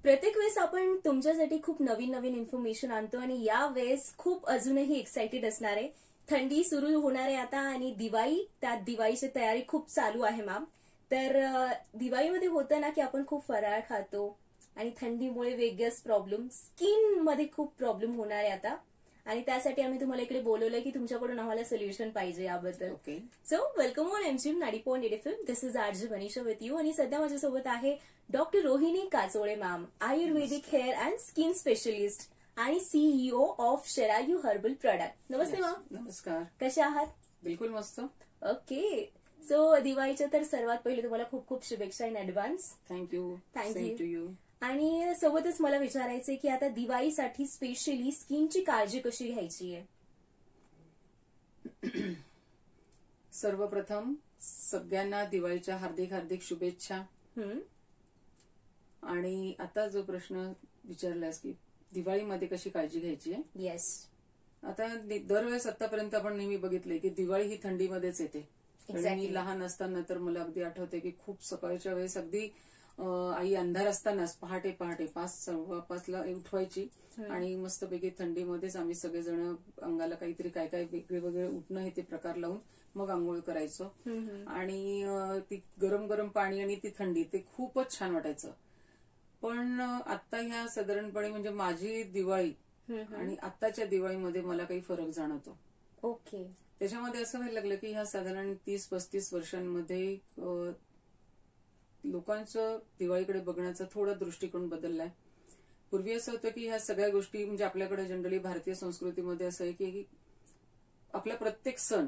प्रत्येक वेळेस आपण तुमच्यासाठी खूप नवीन नवीन इन्फॉर्मेशन आणतो आणि या वेळेस खूप अजूनही एक्साइटेड असणार आहे. थंडी सुरू होणार आहे आता आणि दिवाळी, त्यात दिवाळीची तयारी खूप चालू आहे मॅम. तर दिवाळीमध्ये होतं ना की आपण खूप फराळ खातो आणि थंडीमुळे वेगळेच प्रॉब्लेम, स्किन मध्ये खूप प्रॉब्लेम होणार आहे आता. आणि त्यासाठी आम्ही तुम्हाला इकडे बोलवलंय की तुमच्याकडून आम्हाला सोल्युशन पाहिजे याबद्दल. Okay. So welcome on MGM 90.8 FM. This is RJ Manisha with you. आणि सध्या माझ्यासोबत आहे doctor Rohini Kachole ma'am, ayurvedic hair and skin specialist आणि CEO of Sharayu herbal product. नमस्ते मॅम. नमस्कार. कसे आहात? बिलकुल मस्त. ओके. सो दिवाळीच्या तर सर्वात पहिले तुम्हाला खूप खूप शुभेच्छा in advance. Thank you. Thank you to you. आणि सोबतच मला विचारायचंय की आता दिवाळीसाठी स्पेशली स्किनची काळजी कशी घ्यायची आहे? सर्वप्रथम सगळ्यांना दिवाळीच्या हार्दिक हार्दिक शुभेच्छा. आणि आता जो प्रश्न विचारलास की दिवाळीमध्ये कशी काळजी घ्यायची आहे. येस. आता दरवेळेस आतापर्यंत आपण नेहमी बघितलंय की दिवाळी ही थंडीमध्येच येते. मी लहान असताना तर मला अगदी आठवते की खूप सकाळच्या वेळेस अगदी आई अंधार असतानाच पहाटे 5:15 उठवायची आणि मस्तपैकी थंडीमध्येच आम्ही सगळेजण अंगाला काहीतरी काय काय वेगळे वेगळे उठणं हे ते प्रकार लावून मग आंघोळ करायचो. आणि ती गरम गरम पाणी आणि ती थंडी ते खूपच छान वाटायचं. पण आता ह्या साधारणपणे म्हणजे माझी दिवाळी आणि आताच्या दिवाळीमध्ये मला काही फरक जाणवतो. ओके. त्याच्यामध्ये असं व्हायला लागलं की ह्या साधारण 30-35 वर्षांमध्ये लोकांचं दिवाळीकडे बघण्याचा थोडा दृष्टिकोन बदललाय. पूर्वी असं होतं की ह्या सगळ्या गोष्टी म्हणजे आपल्याकडे जनरली भारतीय संस्कृतीमध्ये असं आहे की आपला प्रत्येक सण,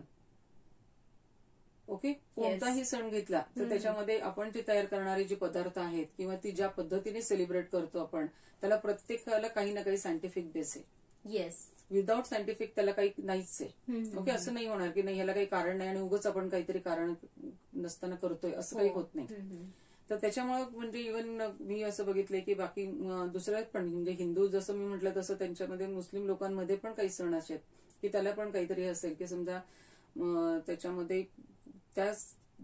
ओके, कोणताही सण घेतला तर त्याच्यामध्ये आपण जे तयार करणारे जे पदार्थ आहेत किंवा ती ज्या पद्धतीने सेलिब्रेट करतो आपण त्याला प्रत्येकाला काही ना काही सायंटिफिक बेस आहे. येस. विदाउट सायंटिफिक त्याला काही नाहीच आहे. ओके. असं नाही होणार की नाही ह्याला काही कारण नाही आणि उगाच आपण काहीतरी कारण नसताना करतोय असं काही होत नाही. तर त्याच्यामुळे म्हणजे इव्हन मी असं बघितलंय की बाकी दुसऱ्या पण म्हणजे हिंदू जसं मी म्हटलं तसं त्यांच्यामध्ये मुस्लिम लोकांमध्ये पण काही सण असे आहेत की त्याला पण काहीतरी असेल की समजा त्याच्यामध्ये त्या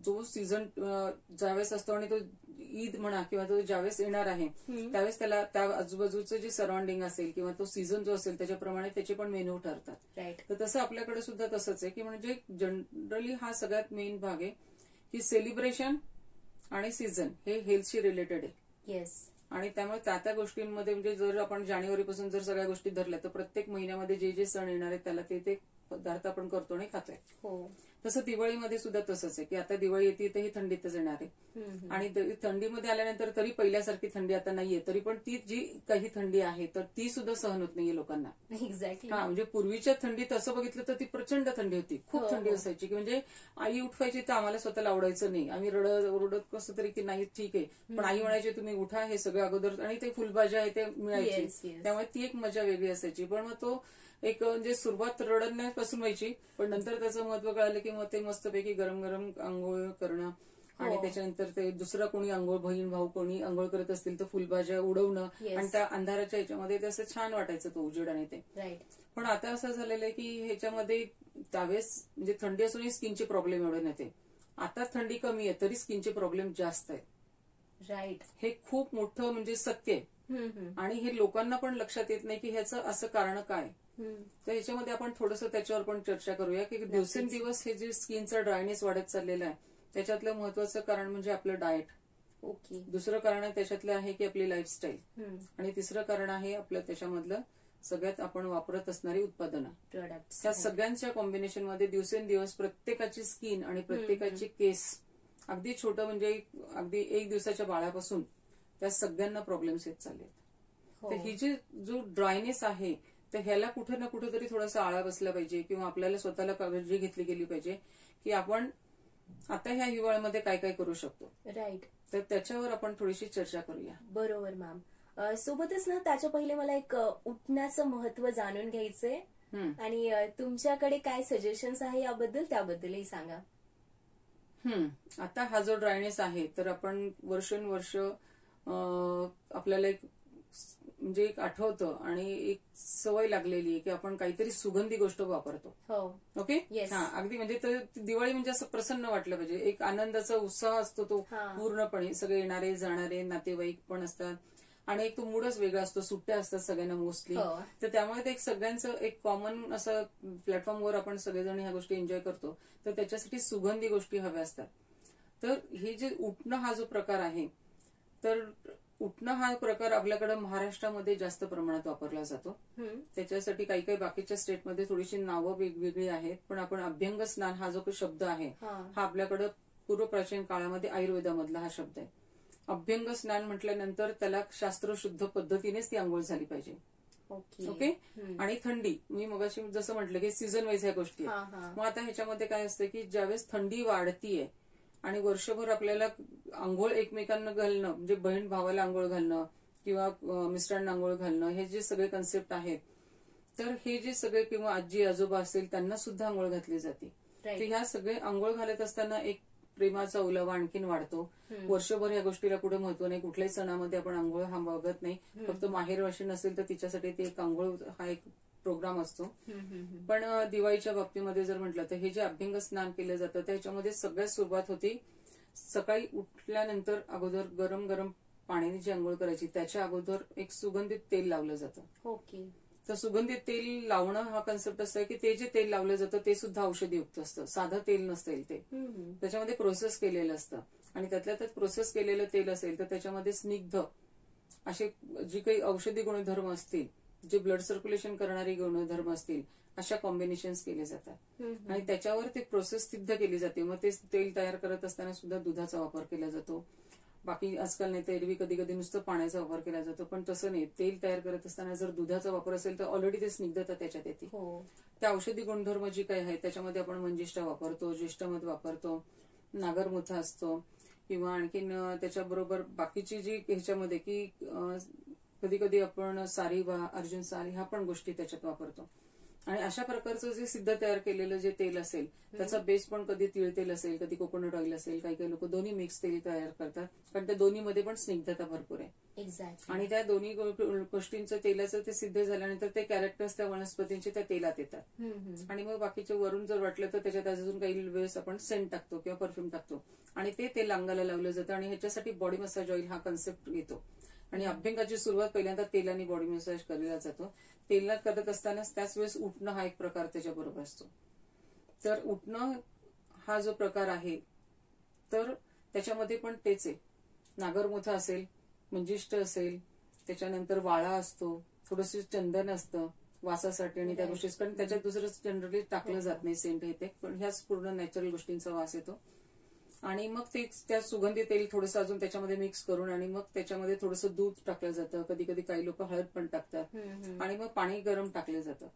जो सीझन ज्यावेळेस असतो आणि तो ईद म्हणा किंवा तो ज्यावेळेस येणार आहे त्यावेळेस त्याला त्या आजूबाजूचं जे सराउंडिंग असेल किंवा तो सीझन जो असेल त्याच्याप्रमाणे त्याचे पण मेनू ठरतात. तर तसं आपल्याकडे सुद्धा तसंच आहे की म्हणजे जनरली हा सगळ्यात मेन भाग आहे की सेलिब्रेशन आणि सीझन हे हेल्थशी रिलेटेड आहे. येस. आणि त्यामुळे त्या गोष्टींमध्ये म्हणजे जर आपण जानेवारीपासून जर सगळ्या गोष्टी धरल्या तर प्रत्येक महिन्यामध्ये जे जे सण येणार आहेत त्याला ते पदार्थ आपण करतो आणि खातोय. हो. तसं दिवाळीमध्ये सुद्धा तसंच आहे की आता दिवाळी येते तर ही थंडीतच येणार आहे. आणि थंडीमध्ये आल्यानंतर तरी पहिल्यासारखी थंडी आता नाहीये, तरी पण ती जी काही थंडी आहे तर ती सुद्धा सहन होत नाहीये लोकांना. एक्झॅक्टली. हा म्हणजे पूर्वीच्या थंडीत असं बघितलं तर ती प्रचंड थंडी होती, खूप थंडी असायची की म्हणजे आई उठवायची तर आम्हाला स्वतःला आवडायचं नाही. आम्ही रडत कसं तरी की नाही ठीक आहे, पण आई म्हणायची तुम्ही उठा हे सगळं अगोदर, आणि ते फुलभाज्या आहे ते मिळायची त्यामुळे ती एक मजा वेगळी असायची. पण मग तो एक म्हणजे सुरुवात रडण्यापासून व्हायची पण नंतर त्याचं महत्व कळालं की मग ते मस्तपैकी गरम गरम आंघोळ करणं आणि त्याच्यानंतर ते दुसरा कोणी आंघोळ, बहीण भाऊ कोणी आंघोळ करत असतील तर फुलभाज्या उडवणं आणि त्या अंधाराच्या ह्याच्यामध्ये ते असं छान वाटायचं तो उजेड आणि ते. पण आता असं झालेलं आहे की ह्याच्यामध्ये त्यावेळेस म्हणजे थंडी असूनही स्किनचे प्रॉब्लेम एवढे नव्हते. आता थंडी कमी आहे तरी स्किनचे प्रॉब्लेम जास्त आहेत. राईट. हे खूप मोठं म्हणजे सत्य आहे आणि हे लोकांना पण लक्षात येत नाही की ह्याचं असं कारण काय. तर ह्याच्यामध्ये आपण थोडंसं त्याच्यावर पण चर्चा करूया की दिवसेंदिवस हे जे स्किनचा ड्रायनेस वाढत चाललेला आहे त्याच्यातलं महत्वाचं कारण म्हणजे आपलं डाएट. ओके. दुसरं कारण आहे त्याच्यातलं आहे की आपली लाईफस्टाईल. आणि तिसरं कारण आहे आपलं त्याच्यामधलं सगळ्यात आपण वापरत असणारी उत्पादनं, प्रोडक्ट्स. त्या सगळ्यांच्या कॉम्बिनेशन मध्ये दिवसेंदिवस प्रत्येकाची स्किन आणि प्रत्येकाची केस, अगदी छोटं म्हणजे अगदी 1 दिवसाच्या बाळापासून त्या सगळ्यांना प्रॉब्लेम्स येत चालले. तर ही जो ड्रायनेस आहे तर ह्याला कुठे ना कुठे तरी थोडासा आळा बसला पाहिजे किंवा आपल्याला स्वतःला काळजी घेतली गेली पाहिजे की आपण आता ह्या हिवाळ्यामध्ये काय काय करू शकतो. राईट. तर त्याच्यावर आपण थोडीशी चर्चा करूया. बरोबर मॅम. सोबतच ना त्याच्या पहिले मला एक उठण्याचं महत्व जाणून घ्यायचंय आणि तुमच्याकडे काय सजेशन्स आहे याबद्दल, त्याबद्दलही सांगा. आता हा जो ड्रायनेस आहे तर आपण वर्षानुवर्ष आपल्याला एक म्हणजे एक आठवतं आणि एक सवय लागलेली आहे की आपण काहीतरी सुगंधी गोष्ट वापरतो. ओके. हा अगदी म्हणजे दिवाळी म्हणजे असं प्रसन्न वाटलं पाहिजे, एक आनंदाचा उत्साह असतो तो पूर्णपणे. सगळे येणारे जाणारे नातेवाईक पण असतात आणि एक तो मूडच वेगळा असतो, सुट्ट्या असतात सगळ्यांना मोस्टली, तर त्यामुळे ते एक सगळ्यांचं एक कॉमन असं प्लॅटफॉर्मवर आपण सगळेजण ह्या गोष्टी एन्जॉय करतो. तर त्याच्यासाठी सुगंधी गोष्टी हव्या असतात. तर हे जे उठणं हा जो प्रकार आहे, तर उठणं हा प्रकार आपल्याकडे महाराष्ट्रामध्ये जास्त प्रमाणात वापरला जातो. त्याच्यासाठी काही काही बाकीच्या स्टेटमध्ये थोडीशी नावं वेगवेगळी आहेत, पण आपण अभ्यंग स्नान हा जो शब्द आहे हा आपल्याकडे पूर्व प्राचीन काळामध्ये आयुर्वेदामधला हा शब्द आहे. अभ्यंग स्नान म्हटल्यानंतर त्याला शास्त्रशुद्ध पद्धतीनेच ती आंघोळ झाली पाहिजे. ओके. आणि थंडी, मी मगाशी जसं म्हटलं की सीझन वाईज ह्या गोष्टी आहेत. मग आता ह्याच्यामध्ये काय असतं की ज्यावेळेस थंडी वाढतीये आणि वर्षभर आपल्याला आंघोळ एकमेकांना घालणं, म्हणजे बहीण भावाला आंघोळ घालणं किंवा मिस्टरांना आंघोळ घालणं, हे जे सगळे कन्सेप्ट आहेत, तर हे जे सगळे किंवा आजी आजोबा असतील त्यांना सुद्धा आंघोळ घातली जाते. तर ह्या सगळे आंघोळ घालत असताना एक प्रेमाचा ओलावा आणखीन वाढतो. वर्षभर या गोष्टीला कुठे महत्व नाही, कुठल्याही सणामध्ये आपण आंघोळ हा बघत नाही. फक्त माहेरवाशी नसेल तर तिच्यासाठी ते एक आंघोळ हा एक प्रोग्राम असतो. पण दिवाळीच्या बाबतीमध्ये जर म्हटलं तर हे जे अभ्यंग स्नान केलं जातं त्याच्यामध्ये सगळ्यात सुरुवात होती सकाळी उठल्यानंतर अगोदर गरम गरम पाण्याने जी आंघोळ करायची त्याच्या अगोदर एक सुगंधित तेल लावलं जातं. ओके. तर सुगंधित तेल लावणं हा कन्सेप्ट असतो की ते जे तेल लावलं जातं ते सुद्धा औषधीयुक्त असतं, साधं तेल नसतं ते. त्याच्यामध्ये प्रोसेस केलेलं असतं आणि त्यातल्या त्यात प्रोसेस केलेलं तेल असेल तर त्याच्यामध्ये स्निग्ध असे जी काही औषधी गुणधर्म असतील, जे ब्लड सर्क्युलेशन करणारे गुणधर्म असतील, अशा कॉम्बिनेशन्स केले जातात आणि त्याच्यावर ते प्रोसेस सिद्ध केली जाते. मग ते तेल तयार करत असताना सुद्धा दुधाचा वापर केला जातो. बाकी आजकाल नाही तर एरवी कधी कधी नुसतं पाण्याचा वापर केला जातो, पण तसं नाही. तेल तयार करत असताना जर दुधाचा वापर असेल तर ऑलरेडी ते स्निग्धता त्याच्यात येते. त्या औषधी गुणधर्म जी काही आहे त्याच्यामध्ये आपण मंजिष्ठा वापरतो, ज्येष्ठमध वापरतो, नागरमुथा असतो किंवा आणखीन त्याच्याबरोबर बाकीची जी ह्याच्यामध्ये की कधी कधी आपण सारीवा, अर्जुन सारी ह्या पण गोष्टी त्याच्यात वापरतो. आणि अशा प्रकारचं जे सिद्ध तयार केलेलं जे तेल असेल त्याचा बेस पण कधी तीळ तेल असेल, कधी कोकोनट ऑइल असेल, काही काही लोक दोन्ही मिक्स तेल तयार करतात, कारण त्या दोन्हीमध्ये पण स्निग्धता भरपूर आहे. आणि त्या दोन्ही गोष्टींचं तेलाचं ते सिद्ध झाल्यानंतर ते कॅरेक्टर्स त्या वनस्पतींचे त्या तेलात येतात. आणि मग बाकीचे वरून जर वाटलं तर त्याच्यात अजून काही वेळेस आपण सेंट टाकतो किंवा परफ्यूम टाकतो आणि ते तेल अंगाला लावलं जातं. आणि ह्याच्यासाठी बॉडी मसाज ऑइल हा कन्सेप्ट येतो. आणि अभ्यंगाची सुरुवात पहिल्यांदा तेलाने बॉडी मसाज केला जातो. तेलात करत असतानाच त्याच वेळेस उठणं हा एक प्रकार त्याच्याबरोबर असतो. तर उठणं हा जो प्रकार आहे तर त्याच्यामध्ये पण तेच आहे. नागरमुथा असेल, मंजिष्ठ असेल, त्याच्यानंतर वाळा असतो, थोडंसं चंदन असतं वासासाठी आणि त्या गोष्टी, कारण त्याच्यात दुसरं जनरली टाकलं जात नाही सेंट हे ते, पण ह्याच पूर्ण नॅचरल गोष्टींचा वास येतो. आणि मग ते त्या सुगंधी तेल थोडंसं अजून त्याच्यामध्ये मिक्स करून आणि मग त्याच्यामध्ये थोडंसं दूध टाकलं जातं, कधी कधी काही लोक हळद पण टाकतात आणि मग पाणी गरम टाकलं जातं.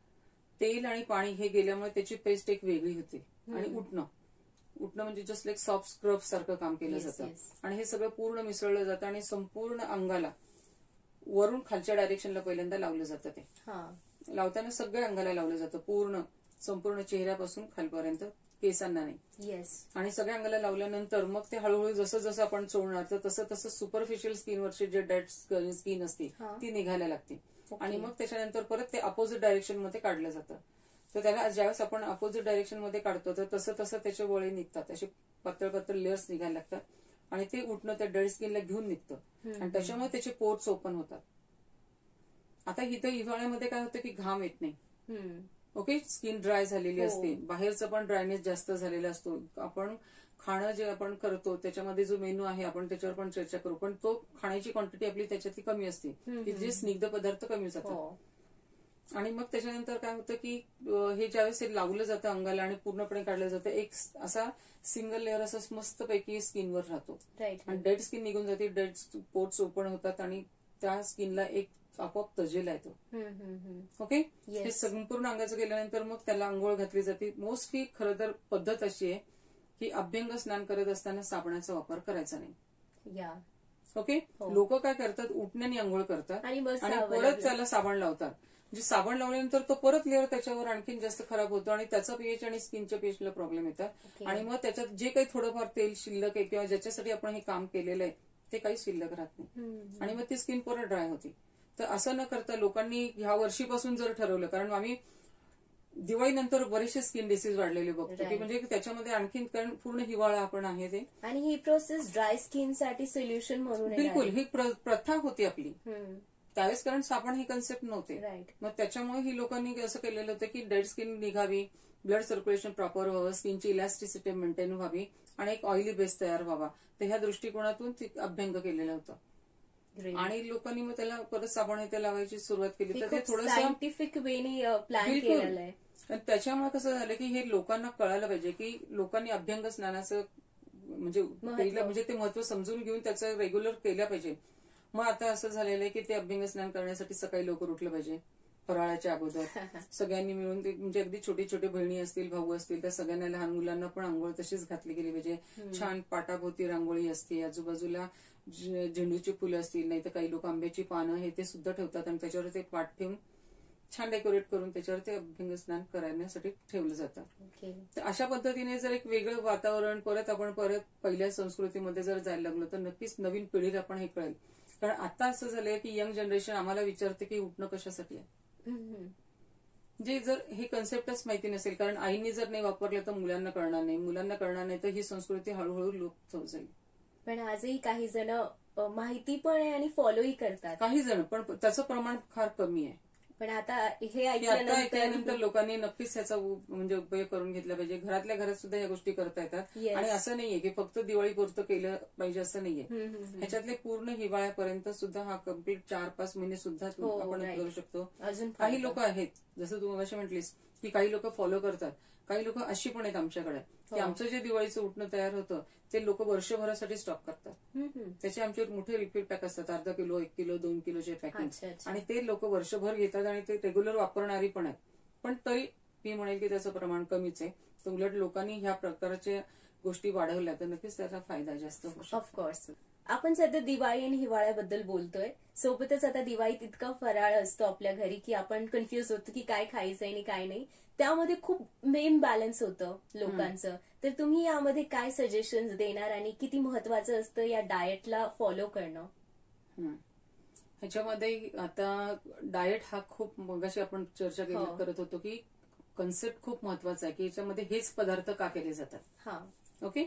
तेल आणि पाणी हे गेल्यामुळे त्याची पेस्ट एक वेगळी होते. आणि उठणं म्हणजे जस्ट लाईक सॉफ्ट स्क्रब सारखं काम केलं जातं. आणि हे सगळं पूर्ण मिसळलं जातं आणि संपूर्ण अंगाला वरून खालच्या डायरेक्शनला पहिल्यांदा लावलं जातं. ते लावताना सगळ्या अंगाला लावलं जातं, पूर्ण संपूर्ण चेहऱ्यापासून खालपर्यंत, केसांना नाही. आणि सगळ्या अंगाला लावल्यानंतर मग ते हळूहळू जसं जसं आपण चोळणार तर तसं तसं सुपरफिशियल स्किनवरची जे डेड स्किन असते ती निघायला लागते. आणि मग त्याच्यानंतर परत ते अपोजिट डायरेक्शन मध्ये काढलं जातं. तर त्याला ज्यावेळेस आपण अपोजिट डायरेक्शन मध्ये काढतो तर तसं तसं त्याचे वळे निघतात, असे पातळ पातळ लेयर्स निघायला लागतात आणि ते उठणं त्या डेड स्किनला घेऊन निघतं आणि त्याच्यामुळे त्याचे पोर्स ओपन होतात. आता इथं हिवाळ्यामध्ये काय होतं की घाम येत नाही. ओके, स्किन ड्राय झालेली असते, बाहेरचं पण ड्रायनेस जास्त झालेला असतो. आपण खाणं जे आपण करतो त्याच्यामध्ये जो मेनू आहे आपण त्याच्यावर पण चर्चा करू, पण तो खाण्याची क्वांटिटी आपली त्याच्यातली कमी असते, की जे स्निग्ध पदार्थ कमी जातात. आणि मग त्याच्यानंतर काय होतं की हे ज्यावेळेस लावलं जातं अंगाला आणि पूर्णपणे काढलं जातं, एक असा सिंगल लेअर असा मस्तपैकी स्किनवर राहतो आणि डेड स्किन निघून जाते, डेड पोर्ट्स ओपन होतात आणि त्या स्किनला एक आपोआप तजेला येतो. ओके, हे संपूर्ण अंगाचं गेल्यानंतर मग त्याला आंघोळ घातली जाते. मोस्टली खरं तर पद्धत अशी आहे की अभ्यंग स्नान करत असताना साबणाचा वापर करायचा नाही. ओके, लोक काय करतात, उठण्याने आंघोळ करतात आणि परत त्याला साबण लावतात. म्हणजे साबण लावल्यानंतर तो परत लेअर त्याच्यावर आणखीन जास्त खराब होतो आणि त्याचा पीएच आणि स्किनच्या पीएचला प्रॉब्लेम येतात. आणि मग त्याच्यात जे काही थोडंफार तेल शिल्लक आहे किंवा ज्याच्यासाठी आपण हे काम केलेलं आहे ते काही शिल्लक राहत नाही आणि मग ती स्किन परत ड्राय होती. तर असं न करता लोकांनी ह्या वर्षीपासून जर ठरवलं, कारण आम्ही दिवाळीनंतर बरेचसे स्किन डिसीज वाढलेले बघतो की म्हणजे त्याच्यामध्ये आणखीन, कारण पूर्ण हिवाळा आपण आहे ते, आणि ही प्रोसेस ड्राय स्किन साठी सोल्युशन म्हणून बिलकुल ही प्रथा होती आपली त्यावेळेस, कारण साबण ही कन्सेप्ट नव्हते. मग त्याच्यामुळे ही लोकांनी असं केलेलं होतं की डेड स्किन निघावी, ब्लड सर्क्युलेशन प्रॉपर व्हावं, स्किनची इलॅस्टिसिटी मेंटेन व्हावी आणि एक ऑइली बेस तयार व्हावा. तर ह्या दृष्टिकोनातून अभ्यंग केलेलं होतं. आणि लोकांनी मग त्याला परत साबण हे लावायची सुरुवात केली. तर ते थोडंसं सायंटिफिक वेनी प्लॅन केलेलं आहे. त्याच्यामुळे कसं झालं की हे लोकांना कळायला पाहिजे की लोकांनी अभ्यंग स्नानाचं म्हणजे पहिलं म्हणजे ते महत्व समजून घेऊन त्याचं रेग्युलर केलं पाहिजे. मग आता असं झालेलं आहे की ते अभ्यंग स्नान करण्यासाठी सकाळी लवकर उठलं पाहिजे, फराळाच्या अगोदर सगळ्यांनी मिळून. ते म्हणजे अगदी छोटी छोटी बहिणी असतील, भाऊ असतील, त्या सगळ्यांना, लहान मुलांना पण आंघोळ तशीच घातली गेली पाहिजे. छान पाटाभोवती रांगोळी असते, आजूबाजूला झेंडूची फुलं असतील, नाही तर काही लोक आंब्याची पानं हे ते सुद्धा ठेवतात आणि त्याच्यावर ते पाट ठेवून छान डेकोरेट करून त्याच्यावर ते अभ्यंग स्नान करण्यासाठी ठेवलं जातं. तर अशा पद्धतीने जर एक वेगळं वातावरण आपण परत पहिल्या संस्कृतीमध्ये जर जायला लागलो तर नक्कीच नवीन पिढीला आपण हे कळेल. कारण आता असं झालंय की यंग जनरेशन आम्हाला विचारते की उठणं कशासाठी आहे. जे जर हे कन्सेप्टच माहिती नसेल, कारण आईंनी जर नाही वापरलं तर मुलांना कळणार नाही, मुलांना कळणार नाही तर ही संस्कृती हळूहळू लोप होत जाईल. पण आजही काही जण माहिती पण आहे आणि फॉलोही करतात, काही जण, पण त्याचं प्रमाण फार कमी आहे. पण आता हे ऐकल्यानंतर लोकांनी नक्कीच त्याचा म्हणजे उपयोग करून घेतला पाहिजे. घरातल्या घरात सुद्धा या गोष्टी करता येतात. आणि असं नाहीये की फक्त दिवाळीपुरतं केलं पाहिजे असं नाहीये. ह्याच्यातले पूर्ण हिवाळ्यापर्यंत सुद्धा हा कम्प्लीट 4-5 महिने सुद्धा आपण करू शकतो. अजून काही लोक आहेत, जसं तू अशी म्हटलीस की काही लोक फॉलो करतात, काही लोक अशी पण आहेत आमच्याकडे की आमचं जे दिवाळीचं उठणं तयार होतं ते लोक वर्षभरासाठी स्टॉक करतात. त्याचे आमचे मोठे रिफिल पॅक असतात, अर्धा किलो, 1 किलो, 2 किलोचे पॅकिंग, आणि ते लोक वर्षभर घेतात आणि ते रेग्युलर वापरणारी पण आहेत. पण तरी मी म्हणेल की त्याचं प्रमाण कमीच आहे. तर उलट लोकांनी ह्या प्रकारच्या गोष्टी वाढवल्या तर नक्कीच त्याचा फायदा जास्त होऊ शकतो. ऑफकोर्स. आपण सध्या दिवाळी आणि हिवाळ्याबद्दल बोलतोय, सोबतच आता दिवाळीत इतका फराळ असतो आपल्या घरी की आपण कन्फ्युज होतो की काय खायचंय आणि काय नाही. त्यामध्ये खूप मेन बॅलन्स होतं लोकांचं. तर तुम्ही यामध्ये काय सजेशन्स देणार आणि किती महत्वाचं असतं या डाएटला फॉलो करणं? ह्याच्यामध्ये आता डाएट हा खूप मगाशी आपण चर्चा करत होतो की कन्सेप्ट खूप महत्वाचा आहे की याच्यामध्ये हेच पदार्थ का केले जातात. ओके,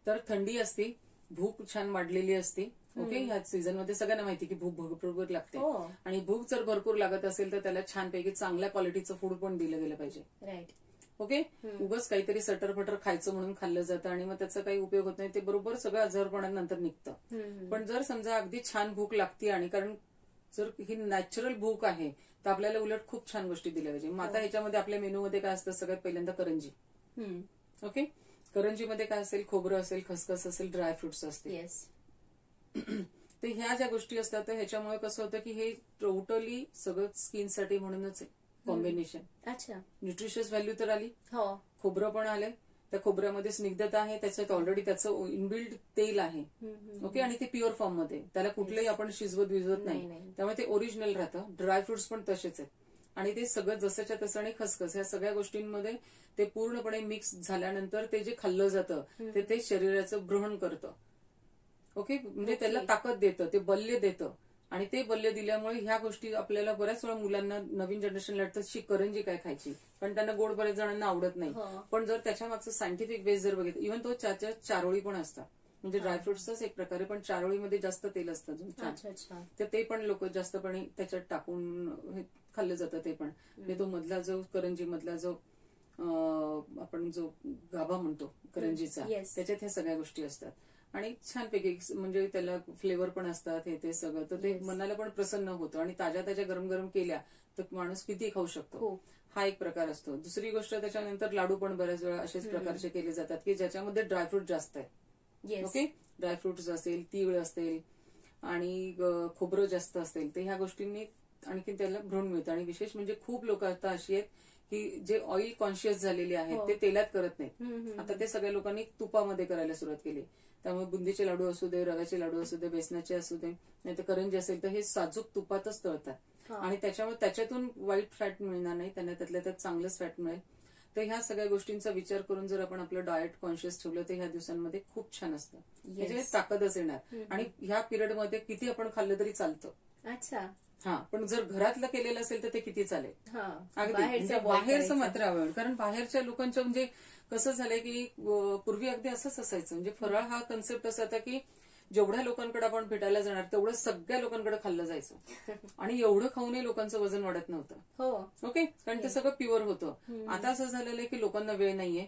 तर थंडी असते, भूक छान वाढलेली असते. ओके, ह्या सीझनमध्ये सगळ्यांना माहिती की भूक भरपूर लागते. आणि भूक जर भरपूर लागत असेल तर त्याला छानपैकी चांगल्या क्वालिटीचं फूड पण दिलं गेलं पाहिजे. राईट. ओके, उगाच काहीतरी सटरफटर खायचं म्हणून खाल्लं जातं आणि मग त्याचा काही उपयोग होत नाही, ते बरोबर सगळं आजारपणानंतर निघतं. पण जर समजा अगदी छान भूक लागते आणि कारण जर ही नॅचरल भूक आहे तर आपल्याला उलट खूप छान गोष्टी दिल्या पाहिजे. मग आता ह्याच्यामध्ये आपल्या मेनूमध्ये काय असतं, सगळ्यात पहिल्यांदा करंजी. ओके, करंजीमध्ये काय असेल, खोबरं असेल, खसखस असेल, ड्रायफ्रुट्स असतील. तर ह्या ज्या गोष्टी असतात तर ह्याच्यामुळे कसं होतं की हे टोटली सगळं स्किनसाठी म्हणूनच आहे कॉम्बिनेशन. अच्छा, न्यूट्रिशियस व्हॅल्यू तर आली, खोबरं पण आलंय, त्या खोबऱ्यामध्ये स्निग्धता आहे, त्याच्यात ऑलरेडी त्याचं इनबिल्ड तेल आहे. ओके, आणि ते प्युअर फॉर्म मध्ये, त्याला कुठलंही आपण विजवत नाही, त्यामुळे ते ओरिजिनल राहतं. ड्रायफ्रुट्स पण तसेच आहेत आणि ते सगळं जसंच्या तसं. आणि खसखस, या सगळ्या गोष्टींमध्ये ते पूर्णपणे मिक्स झाल्यानंतर ते जे खाल्लं जातं ते शरीराचं ग्रहण करतं. ओके, म्हणजे त्याला ताकद देतं, ते बल्य देतं. आणि ते बल्य दिल्यामुळे ह्या गोष्टी आपल्याला बऱ्याच वेळा मुलांना, नवीन जनरेशनला वाटतं करंजी काय खायची, कारण त्यांना गोड बऱ्याच जणांना आवडत नाही. पण जर त्याच्या मागचं सायंटिफिक बेस जर बघितलं, इव्हन तो त्याच्यात चारोळी पण असतात, म्हणजे ड्रायफ्रुट्सचाच एक प्रकारे, पण चारोळीमध्ये जास्त तेल असतं, तर ते पण लोक जास्तपणे त्याच्यात टाकून खाल्लं जातं. ते पण म्हणजे तो मधला जो करंजी मधला जो आपण जो गाभा म्हणतो करंजीचा, त्याच्यात ह्या सगळ्या गोष्टी असतात आणि छानपैकी म्हणजे त्याला फ्लेवर पण असतात, हे ते सगळं. तर ते मनाला पण प्रसन्न होतं आणि ताज्या ताज्या गरम गरम केल्या तर माणूस किती खाऊ शकतो, हा एक प्रकार असतो. दुसरी गोष्ट, त्याच्यानंतर लाडू पण बऱ्याच वेळा असेच प्रकारचे केले जातात की ज्याच्यामध्ये ड्रायफ्रूट जास्त आहे. ओके, ड्रायफ्रुट्स असेल, तीळ असेल आणि खोबरं जास्त असेल, तर ह्या गोष्टींनी आणखी त्याला भ्रूण मिळतं. आणि विशेष म्हणजे खूप लोक आता अशी आहेत की जे ऑइल कॉन्शियस झालेले आहेत, ते तेलात करत नाहीत. आता ते सगळ्या लोकांनी तुपामध्ये करायला सुरुवात केली. त्यामुळे बुंदीचे लाडू असू दे, रव्याचे लाडू असू दे, बेसनाचे असू दे, नाही तर करंजी असेल तर हे साजूक तुपातच तळतात आणि त्याच्यामुळे त्याच्यातून वाईट फॅट मिळणार नाही, त्यांना त्यातल्या त्यात चांगलंच फॅट मिळेल. तर ह्या सगळ्या गोष्टींचा विचार करून जर आपण आपलं डाएट कॉन्शियस ठेवलं तर ह्या दिवसांमध्ये खूप छान असतं, याच्यात ताकदच येणार. आणि ह्या पिरियडमध्ये किती आपण खाल्लं तरी चालतं. अच्छा, हा, पण जर घरातलं केलेलं असेल तर ते किती चालेल. अगदी बाहेरचं बाहेरचं मात्र आवड. कारण बाहेरच्या लोकांचं म्हणजे कसं झालंय की पूर्वी अगदी असंच असायचं. म्हणजे फराळ हा कन्सेप्ट असा होता की जेवढ्या लोकांकडे आपण भेटायला जाणार तेवढं सगळ्या लोकांकडे खाल्लं जायचं आणि एवढं खाऊनही लोकांचं वजन वाढत नव्हतं. ओके, कारण ते सगळं प्युअर होतं. आता असं झालेलं आहे की लोकांना वेळ नाहीये,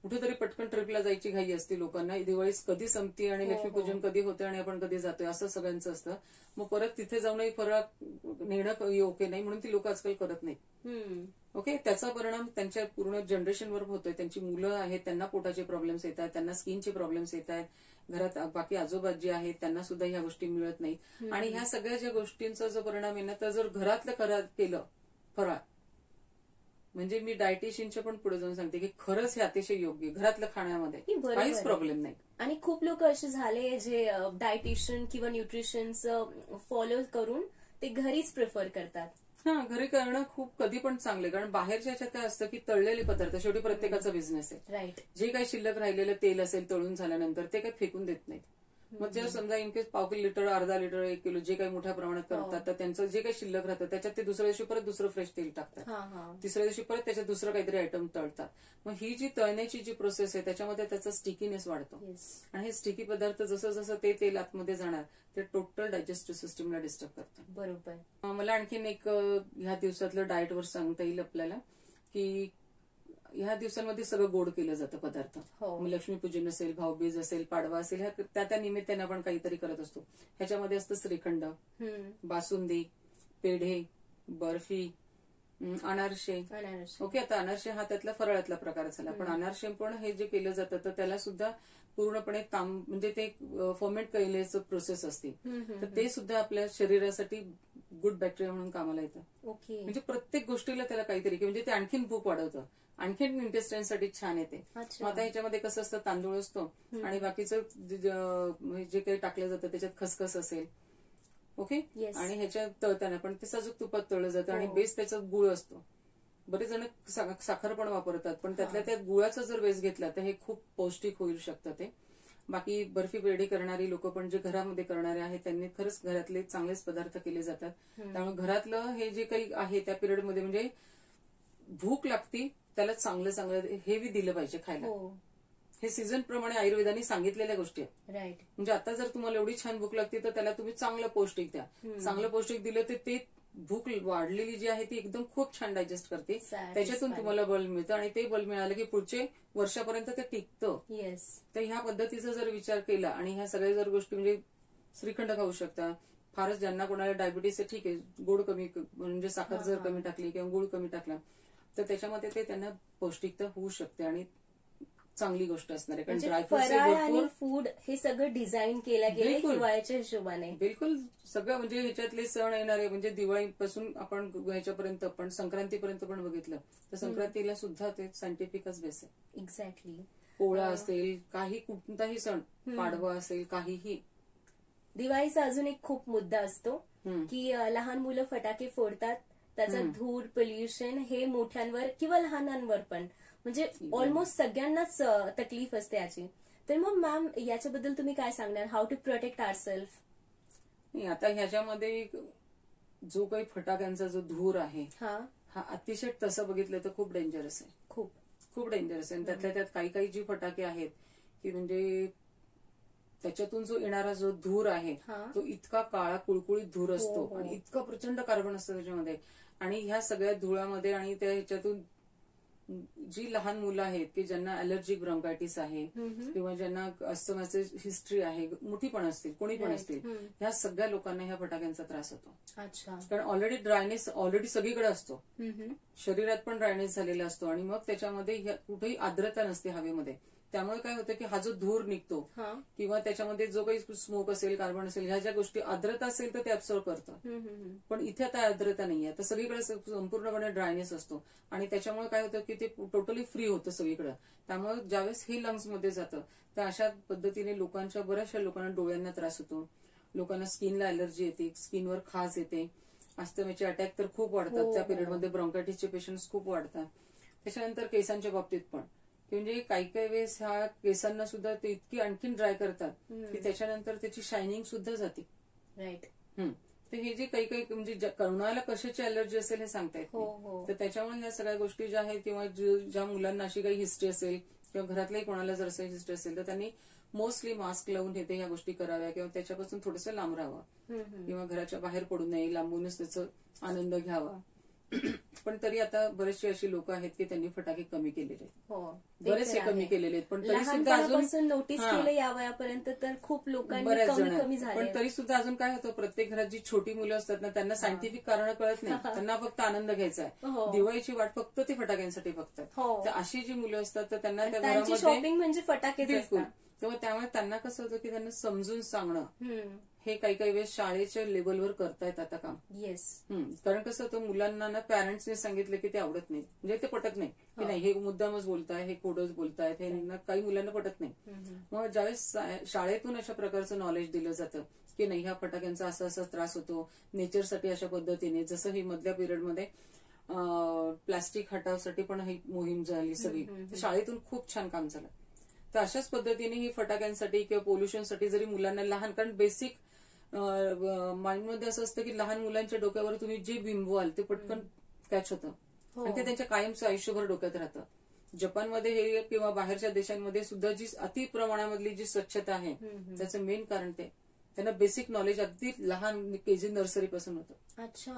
कुठेतरी पटकन ट्रिपला जायची घाई असते लोकांना, दिवाळी कधी संपते आणि लक्ष्मीपूजन कधी होते आणि आपण कधी जातोय असं सगळ्यांचं असतं. मग परत तिथे जाऊनही फराळ नेणं ओके नाही म्हणून ती लोक आजकाल करत नाहीत. ओके, त्याचा परिणाम त्यांच्या पूर्ण जनरेशनवर होतोय. त्यांची मुलं आहेत त्यांना पोटाचे प्रॉब्लेम्स येत आहेत, त्यांना स्किनचे प्रॉब्लेम्स येत आहेत, घरात बाकी आजोबा जे आहेत त्यांना सुद्धा ह्या गोष्टी मिळत नाहीत. आणि ह्या सगळ्या ज्या गोष्टींचा जो परिणाम आहे ना, तर जर घरातलं केलं फराळ, म्हणजे मी डायटिशियनच्या पण पुढे जाऊन सांगते की खरंच हे अतिशय योग्य, घरातलं खाण्यामध्ये काहीच प्रॉब्लेम नाही. आणि खूप लोक असे झाले जे डायटिशियन किंवा न्यूट्रिशनचं फॉलो करून ते घरीच प्रिफर करतात. हा, घरी करणं खूप कधी पण चांगलं, कारण बाहेरच्या ह्याच्यात काय असतं की तळलेले पदार्थ, शेवटी प्रत्येकाचा बिझनेस आहे. राईट. जे काही शिल्लक राहिलेलं तेल असेल तळून झाल्यानंतर ते काही फेकून देत नाहीत. मग जर समजा इनकेस पाव लिटर, अर्धा लिटर, 1 किलो जे काही मोठ्या प्रमाणात करतात तर त्यांचं जे काही शिल्लक राहतं त्याच्यात ते दुसऱ्या दिवशी परत दुसरं फ्रेश तेल टाकतात, तिसऱ्या दिवशी परत त्याच्यात दुसरं काहीतरी आयटम तळतात. मग ही जी तळण्याची जी प्रोसेस आहे त्याच्यामध्ये त्याचा स्टिकीनेस वाढतो आणि हे स्टिकी पदार्थ जसं जसं ते तेल आतमध्ये जाणार ते टोटल डायजेस्टिव्ह सिस्टमला डिस्टर्ब करतात. बरोबर. मला आणखीन एक ह्या दिवसातलं डाएटवर सांगता येईल आपल्याला की ह्या दिवसांमध्ये सगळं गोड केलं जातं पदार्थ. लक्ष्मीपूजन असेल, भाऊबीज असेल, पाडवा असेल, ह्या त्या निमित्ताने आपण काहीतरी करत असतो. ह्याच्यामध्ये असतं श्रीखंड, बासुंदी, पेढे, बर्फी, अनारसे. ओके, आता अनारसे हा त्यातला फराळातला प्रकार झाला, पण अनारसे पण हे जे केलं जातं तर त्याला सुद्धा पूर्णपणे म्हणजे ते फर्मेंट केल्याचं प्रोसेस असते, तर ते सुद्धा आपल्या शरीरासाठी गुड बॅक्टेरिया म्हणून कामाला येतं. ओके, म्हणजे प्रत्येक गोष्टीला त्याला काहीतरी म्हणजे ते आणखीन भूक वाढवतं, आणखीन इंटेस्टाईनसाठी छान येते. आता ह्याच्यामध्ये कसं असतं, तांदूळ असतो आणि बाकीचं जे काही टाकलं जातं त्याच्यात खसखस असेल. ओके, आणि ह्याच्यात तळताना पण ते साजूक तुपात तळलं जातं आणि बेस त्याचा गुळ असतो. बरेच जण साखर पण वापरतात, पण त्यातल्या त्यात गुळाचा जर बेस घेतला तर हे खूप पौष्टिक होऊ शकतं. ते बाकी बर्फी पेढे करणारी लोक पण जे घरामध्ये करणारे आहेत त्यांनी खरंच घरातले चांगलेच पदार्थ केले जातात. त्यामुळे घरातलं हे जे काही आहे त्या पिरियडमध्ये म्हणजे भूक लागती त्याला चांगलं चांगलं हेवी दिलं पाहिजे खायला. हे सीझन प्रमाणे आयुर्वेदाने सांगितलेल्या गोष्टी आहेत. राईट. म्हणजे आता जर तुम्हाला एवढी छान भूक लागते तर त्याला तुम्ही चांगलं पौष्टिक द्या. चांगलं पौष्टिक दिलं तर ते भूक वाढलेली जी आहे ती एकदम खूप छान डायजेस्ट करते, त्याच्यातून तुम्हाला बल मिळतं आणि ते बल मिळालं की पुढचे वर्षापर्यंत ते टिकतं. तर ह्या पद्धतीचा जर विचार केला आणि ह्या सगळ्या जर गोष्टी म्हणजे श्रीखंड खाऊ शकता, फारच ज्यांना कोणाला डायबिटीस आहे ठीक आहे, गोड कमी म्हणजे साखर जर कमी टाकली किंवा गुळ कमी टाकला तर त्याच्यामध्ये ते त्यांना पौष्टिकता होऊ शकते आणि चांगली गोष्ट असणार आहे. कारण ड्रायफ्रुट्स फूड हे सगळं डिझाईन केलं गेलं हिवाळ्याच्या हिशोबाने. बिलकुल सगळं म्हणजे ह्याच्यातले सण येणारे म्हणजे दिवाळीपासून आपण ह्याच्यापर्यंत पण संक्रांतीपर्यंत पण बघितलं तर संक्रांतीला सुद्धा ते सायंटिफिकच बेस आहे. एक्झॅक्टली. पोळा असेल, काही कोणताही सण, पाडवा असेल, काहीही. दिवाळीचा अजून एक खूप मुद्दा असतो की लहान मुलं फटाके फोडतात, त्याचा धूर, पोल्युशन हे मोठ्यांवर किंवा लहानांवर पण म्हणजे ऑलमोस्ट सगळ्यांनाच तकलीफ असते याची. तर मग मॅम याच्याबद्दल तुम्ही काय सांगणार, हाऊ टू प्रोटेक्ट आवरसेल्फ? आता ह्याच्यामध्ये जो काही फटाक्यांचा जो धूर आहे हा अतिशय तसं बघितलं तर खूप डेंजरस आहे, खूप खूप डेंजरस आहे. त्यातल्या त्यात काही काही जी फटाके आहेत की म्हणजे त्याच्यातून जो येणारा जो धूर आहे तो इतका काळा कुळकुळीत धूर असतो आणि इतकं प्रचंड कार्बन असतं त्याच्यामध्ये. आणि ह्या सगळ्या धुळामध्ये आणि त्या ह्याच्यातून जी लहान मुलं आहेत की ज्यांना अलर्जिक ब्रॉन्कायटिस आहे किंवा ज्यांना अस्थमाची हिस्ट्री आहे, मोठी पण असतील, कोणी पण असतील, ह्या सगळ्या लोकांना ह्या फटाक्यांचा त्रास होतो. कारण ऑलरेडी ड्रायनेस सगळीकडे असतो, शरीरात पण ड्रायनेस झालेला असतो आणि मग त्याच्यामध्ये कुठेही आर्द्रता नसते हवेमध्ये. त्यामुळे काय होतं की हा जो धूर निघतो किंवा त्याच्यामध्ये जो काही स्मोक असेल, कार्बन असेल, ह्या ज्या गोष्टी आर्द्रता असेल तर ते ऍब्सॉर्ब करतं. पण इथे आता आर्द्रता नाहीये, तर सगळीकडे संपूर्णपणे ड्रायनेस असतो आणि त्याच्यामुळे काय होतं की ते टोटली फ्री होतं सगळीकडे. त्यामुळे ज्यावेळेस हे लंग्समध्ये जातं तर अशा पद्धतीने बऱ्याचशा लोकांना डोळ्यांना त्रास होतो, लोकांना स्किनला अलर्जी येते, स्किनवर खाज येते, अस्थमाचे अटॅक तर खूप वाढतात त्या पिरियडमध्ये, ब्रॉन्कायटिसचे पेशंट्स खूप वाढतात. त्याच्यानंतर केसांच्या बाबतीत पण म्हणजे काही काही वेळेस ह्या केसांना सुद्धा ते इतकी आणखीन ड्राय करतात की त्याच्यानंतर त्याची शायनिंग सुद्धा जाते. राईट. तर हे जे काही म्हणजे कोणाला कशाची अलर्जी असेल हे सांगता येत नाही. तर त्याच्यामुळे ह्या सगळ्या गोष्टी ज्या आहेत किंवा ज्या मुलांना अशी काही हिस्ट्री असेल किंवा घरातल्याही कोणाला जर अशी हिस्ट्री असेल तर त्यांनी मोस्टली मास्क लावून हे ह्या गोष्टी कराव्या किंवा त्याच्यापासून थोडंसं लांब राहावं किंवा घराच्या बाहेर पडू नये, लांबूनच त्याचा आनंद घ्यावा. पण तरी आता बरेचसे अशी लोक आहेत की त्यांनी फटाके कमी केलेले आहेत, बरेचसे कमी केलेले आहेत. पण तरी सुद्धा अजून नोटीस केलं या वयापर्यंत तर खूप लोकांनी बऱ्याच कमी जण, कमी झाले. पण तरी सुद्धा अजून काय होतं, प्रत्येक घरात जी छोटी मुलं असतात ना त्यांना सायंटिफिक कारण कळत नाही, त्यांना फक्त आनंद घ्यायचा आहे. दिवाळीची वाट फक्त ते फटाक्यांसाठी बघतात. तर अशी जी मुलं असतात तर त्यांना त्या घरामध्ये शॉपिंग म्हणजे फटाकेच बिलकुल. तेव्हा त्यामुळे त्यांना कसं होतं की त्यांना समजून सांगणं हे काही वेळेस शाळेच्या लेवलवर करतायत आता काम. येस. कारण कसं होतं, मुलांना ना पॅरेंट्सने सांगितलं की ते आवडत नाही, म्हणजे ते पटत नाही की नाही हे मुद्दामच बोलताय, हे कोडच बोलतायत, हे काही मुलांना पटत नाही. मग ज्यावेळेस शाळेतून अशा प्रकारचं नॉलेज दिलं जातं की नाही ह्या फटाक्यांचा असा असा त्रास होतो, नेचरसाठी अशा पद्धतीने, जसं ही मधल्या पिरियडमध्ये प्लास्टिक हटावसाठी पण ही मोहीम झाली सगळी, शाळेतून खूप छान काम झालं. तर अशाच पद्धतीने ही फटाक्यांसाठी किंवा पोल्युशनसाठी जरी मुलांना लहान, कारण बेसिक माइंडमध्ये असं असतं की लहान मुलांच्या डोक्यावर तुम्ही जे बिंबवाल ते पटकन कॅच होतं आणि ते त्यांच्या कायमचं आयुष्यभर डोक्यात राहतं. जपानमध्ये हे किंवा बाहेरच्या देशांमध्ये सुद्धा जी अति प्रमाणामधली जी स्वच्छता आहे त्याचं मेन कारण ते त्यांना बेसिक नॉलेज अगदी लहान केजी नर्सरी पासून होतं. अच्छा.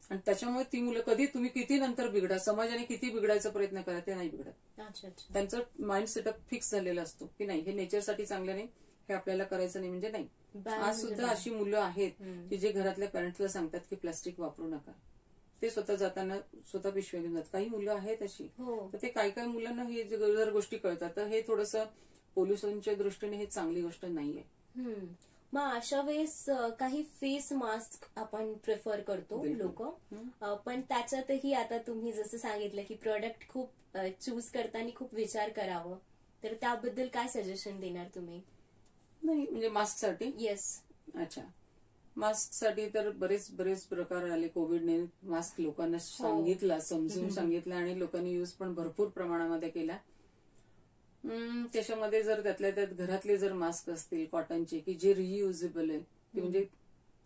आणि त्याच्यामुळे ती मुलं कधी तुम्ही किती नंतर बिघडा, समाजाने किती बिघडायचा प्रयत्न करा, ते नाही बिघडत. त्यांचं माइंड सेटअप फिक्स झालेला असतो की नाही हे नेचरसाठी चांगलं नाही, हे आपल्याला करायचं नाही म्हणजे नाही. आज सुद्धा अशी मुलं आहेत की जे घरातल्या पॅरेंट्सला सांगतात की प्लास्टिक वापरू नका, ते स्वतः जाताना स्वतः पिशव्या घेऊन जातात. काही मुलं आहेत अशी. तर ते काही मुलांना हे जर गोष्टी कळतात तर हे थोडंसं पोल्युशनच्या दृष्टीने हे चांगली गोष्ट नाहीये. मग अशा वेळेस काही फेस मास्क आपण प्रिफर करतो लोक, पण त्याच्यातही आता तुम्ही जसं सांगितलं की प्रोडक्ट खूप चूज करताना खूप विचार करावं, तर त्याबद्दल काय सजेशन देणार तुम्ही? नाही म्हणजे मास्कसाठी? येस. अच्छा. मास्कसाठी तर बरेच प्रकार आले. कोविडने मास्क लोकांना सांगितला, समजून सांगितलं आणि लोकांनी यूज पण भरपूर प्रमाणामध्ये केला. त्याच्यामध्ये जर त्यातल्या त्यात घरातले जर मास्क असतील कॉटनचे की जे रियुजेबल आहे, की म्हणजे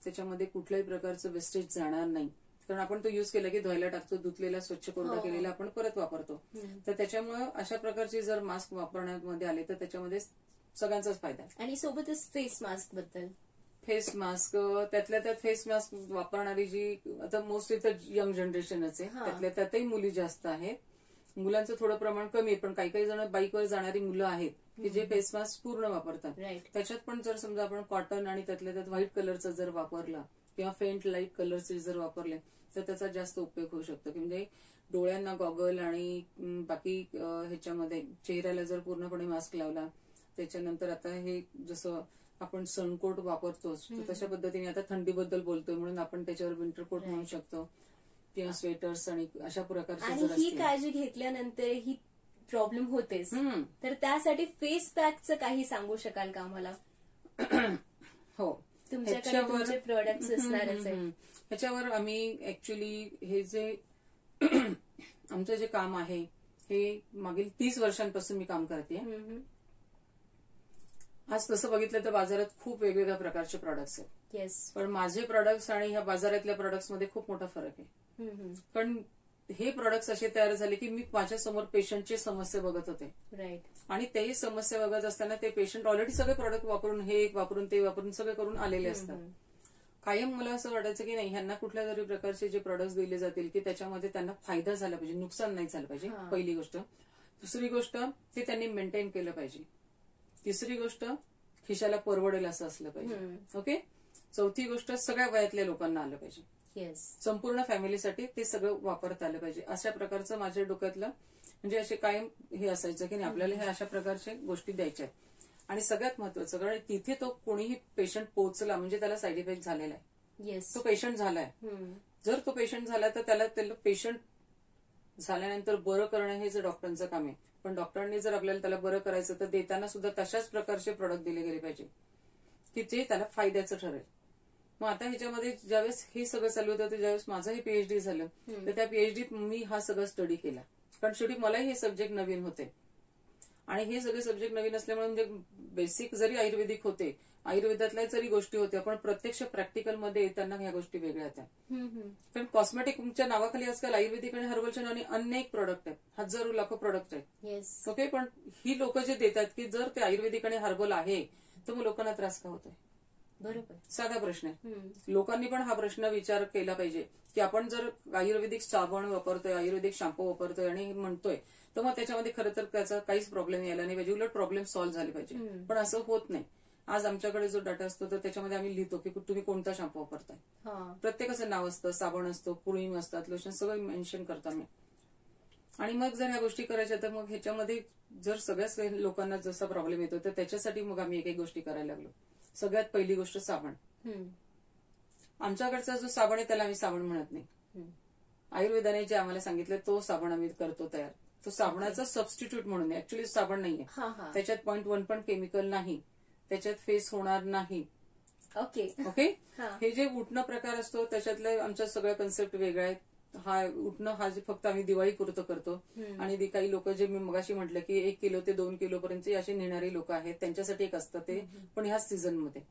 त्याच्यामध्ये कुठल्याही प्रकारचं वेस्टेज जाणार नाही, कारण आपण तो युज केला की धुवायला टाकतो, धुतलेला स्वच्छ कोरडा केलेला आपण परत वापरतो. तर त्याच्यामुळे अशा प्रकारचे जर मास्क वापरण्यामध्ये आले तर त्याच्यामध्ये सगळ्यांचाच फायदा. आणि सोबतच फेस मास्क बद्दल, फेस मास्क त्यातल्या त्यात फेस मास्क वापरणारी जी आता मोस्टली तर यंग जनरेशनच आहे, त्यातल्या त्यातही मुली जास्त आहेत. मुलांचं थोडं प्रमाण कमी आहे, पण काही जण बाईकवर जाणारी मुलं आहेत की जे फेस मास्क पूर्ण वापरतात. त्याच्यात पण जर समजा आपण कॉटन आणि त्यातल्या त्यात व्हाईट कलरचा जर वापरला किंवा फेंट लाईट कलरचे जर वापरले तर त्याचा जास्त उपयोग होऊ शकतो. की म्हणजे डोळ्यांना गॉगल आणि बाकी ह्याच्यामध्ये चेहऱ्याला जर पूर्णपणे मास्क लावला, त्याच्यानंतर आता हे जसं आपण सनकोट वापरतोच तशा पद्धतीने आता थंडीबद्दल बोलतोय म्हणून आपण त्याच्यावर विंटरकोट म्हणू शकतो किंवा स्वेटर्स आणि अशा प्रकारचे. आणि ही काळजी घेतल्यानंतर ही प्रॉब्लेम होतेच, तर त्यासाठी फेस पॅकचं काही सांगू शकाल का आम्हाला? हो, तुमच्याकडे तुमचे प्रोडक्ट्स असणारच आहे. ह्याच्यावर आम्ही ऍक्च्युली हे जे आमचं जे काम आहे हे मागील 30 वर्षांपासून मी काम करते. आज तसं बघितलं तर बाजारात खूप वेगवेगळ्या प्रकारचे प्रोडक्ट्स आहेत. येस. पण माझे प्रोडक्ट्स आणि ह्या बाजारातल्या प्रोडक्ट्स मध्ये खूप मोठा फरक आहे. पण हे प्रोडक्ट्स असे तयार झाले की मी माझ्या समोर पेशंटची समस्या बघत होते. राईट. आणि तेही समस्या बघत असताना ते पेशंट ऑलरेडी सगळे प्रोडक्ट वापरून, हे एक वापरून ते वापरून सगळे करून आलेले असतात. कायम मला असं वाटायचं की नाही ह्यांना कुठल्या तरी प्रकारचे जे प्रोडक्ट्स दिले जातील की त्याच्यामध्ये त्यांना फायदा झाला पाहिजे, नुकसान नाही झालं पाहिजे. पहिली गोष्ट. दुसरी गोष्ट ते त्यांनी मेंटेन केलं पाहिजे. तिसरी गोष्ट खिशाला परवडेल असं असलं पाहिजे. ओके. चौथी गोष्ट सगळ्या वयातल्या लोकांना आलं पाहिजे. संपूर्ण फॅमिलीसाठी ते सगळं वापरता आलं पाहिजे. अशा प्रकारचं माझ्या डोक्यातलं म्हणजे असे कायम हे असायचं की नाही आपल्याला हे अशा प्रकारच्या गोष्टी द्यायच्या आहेत. आणि सगळ्यात महत्वाचं कारण तिथे तो कोणीही पेशंट पोहोचला म्हणजे त्याला साईड इफेक्ट झालेला आहे. तो पेशंट झालाय. जर तो पेशंट झाला तर त्याला पेशंट झाल्यानंतर बरं करणं हे डॉक्टरांचं काम आहे. पण डॉक्टरांनी जर आपल्याला त्याला बरं करायचं तर देताना सुद्धा तशाच प्रकारचे प्रोडक्ट दिले गेले पाहिजे की जे त्याला फायद्याचं ठरेल. मग आता ह्याच्यामध्ये ज्यावेळेस हे सगळं चालू होतं तर ज्यावेळेस माझं हे पीएचडी झालं तर त्या पीएचडीत मी हा सगळा स्टडी केला, कारण शेवटी मलाही हे सब्जेक्ट नवीन होते. आणि हे सगळे सब्जेक्ट नवीन असल्यामुळे म्हणजे बेसिक जरी आयुर्वेदिक होते, आयुर्वेदातल्या जरी गोष्टी होत्या, पण प्रत्यक्ष प्रॅक्टिकलमध्ये येताना ह्या गोष्टी वेगळ्या होत्या. कारण कॉस्मेटिकच्या नावाखाली आजकाल आयुर्वेदिक आणि हर्बलच्या नावाने अनेक प्रोडक्ट आहेत, हजारो लाखो प्रोडक्ट आहेत. ओके, पण ही लोक जे देतात की जर ते आयुर्वेदिक आणि हर्बल आहे तर मग लोकांना त्रास का होतोय? बरोबर, साधा प्रश्न आहे. लोकांनी पण हा प्रश्न विचार केला पाहिजे की आपण जर आयुर्वेदिक साबण वापरतोय, आयुर्वेदिक शॅम्पू वापरतोय आणि म्हणतोय, तर मग त्याच्यामध्ये खरं तर त्याचा काहीच प्रॉब्लेम यायला नाही पाहिजे, उलट प्रॉब्लेम सॉल्व्ह झाले पाहिजे. पण असं होत नाही. आज आमच्याकडे जो डाटा असतो तर त्याच्यामध्ये आम्ही लिहितो की तुम्ही कोणता शॅम्पू वापरताय, प्रत्येकाचं नाव असतं, साबण असतो, क्रीम असतात, लोशन सगळं मेन्शन करतो आम्ही. आणि मग जर ह्या गोष्टी करायच्या तर मग ह्याच्यामध्ये जर सगळ्याच लोकांना जसा प्रॉब्लेम येतो तर त्याच्यासाठी मग आम्ही एक एक गोष्टी करायला लागलो. सगळ्यात पहिली गोष्ट साबण. आमच्याकडचा जो साबण आहे त्याला आम्ही साबण म्हणत नाही. आयुर्वेदाने जे आम्हाला सांगितलं तो साबण आम्ही करतो तयार. तो साबणाचा सबस्टिट्यूट म्हणून ऍक्च्युअली साबण नाहीये. त्याच्यात 0.1 पण केमिकल नाही, त्याच्यात फेस होणार नाही. ओके ओके, हे जे उठणं प्रकार असतो त्याच्यातलं आमच्या सगळ्या कन्सेप्ट वेगळ्या आहेत. हा उठणं हा जे फक्त आम्ही दिवाळीपुरतं करतो. आणि काही लोक जे मी मगाशी म्हटलं की 1 किलो ते 2 किलो पर्यंत असे नेणारे लोक आहेत, त्यांच्यासाठी एक असतं ते, पण ह्याच सीझनमध्ये.